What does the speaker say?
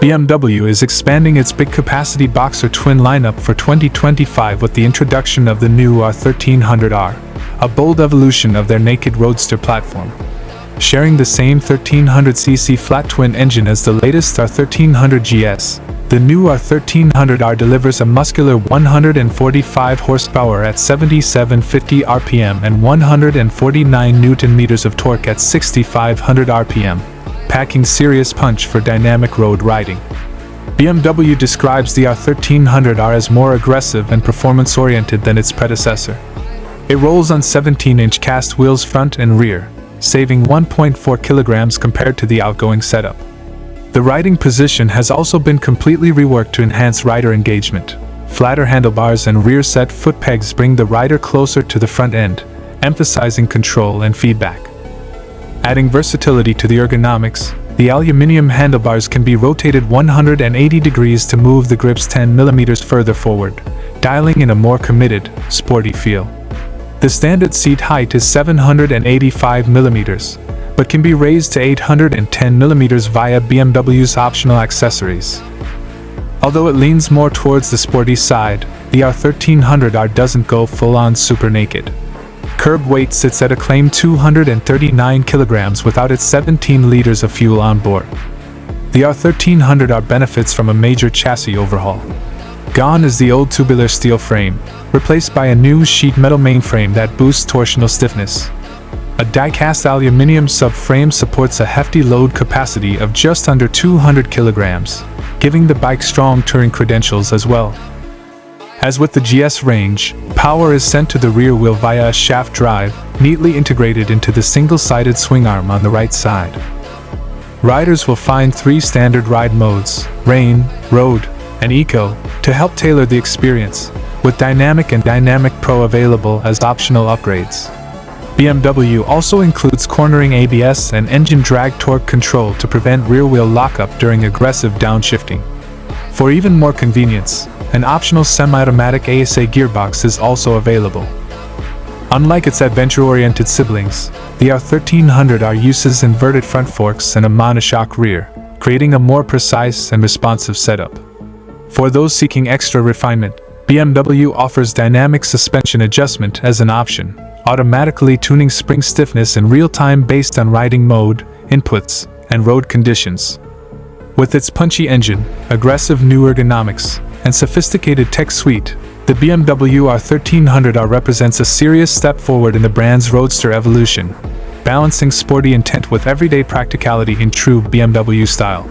BMW is expanding its big-capacity boxer twin lineup for 2025 with the introduction of the new R1300R, a bold evolution of their naked Roadster platform. Sharing the same 1300cc flat twin engine as the latest R1300 GS, the new R1300R delivers a muscular 145 horsepower at 7750 RPM and 149 Nm of torque at 6500 RPM, packing serious punch for dynamic road riding. BMW describes the R1300R as more aggressive and performance-oriented than its predecessor. It rolls on 17-inch cast wheels front and rear, saving 1.4 kilograms compared to the outgoing setup. The riding position has also been completely reworked to enhance rider engagement. Flatter handlebars and rear-set foot pegs bring the rider closer to the front end, emphasizing control and feedback. Adding versatility to the ergonomics, the aluminum handlebars can be rotated 180 degrees to move the grips 10 mm further forward, dialing in a more committed, sporty feel. The standard seat height is 785 mm, but can be raised to 810 mm via BMW's optional accessories. Although it leans more towards the sporty side, the R1300R doesn't go full-on super naked. Curb weight sits at a claimed 239 kilograms without its 17 liters of fuel on board. The R1300R benefits from a major chassis overhaul. Gone is the old tubular steel frame, replaced by a new sheet metal mainframe that boosts torsional stiffness. A die-cast aluminum subframe supports a hefty load capacity of just under 200 kilograms, giving the bike strong touring credentials as well. As with the GS range, power is sent to the rear wheel via a shaft drive, neatly integrated into the single-sided swingarm on the right side. Riders will find 3 standard ride modes, Rain, Road, and Eco, to help tailor the experience, with Dynamic and Dynamic Pro available as optional upgrades. BMW also includes cornering ABS and engine drag torque control to prevent rear-wheel lockup during aggressive downshifting. For even more convenience, an optional semi-automatic ASA gearbox is also available. Unlike its adventure-oriented siblings, the R1300R uses inverted front forks and a monoshock rear, creating a more precise and responsive setup. For those seeking extra refinement, BMW offers dynamic suspension adjustment as an option, automatically tuning spring stiffness in real time based on riding mode, inputs, and road conditions. With its punchy engine, aggressive new ergonomics, and sophisticated tech suite, the BMW R1300R represents a serious step forward in the brand's Roadster evolution, balancing sporty intent with everyday practicality in true BMW style.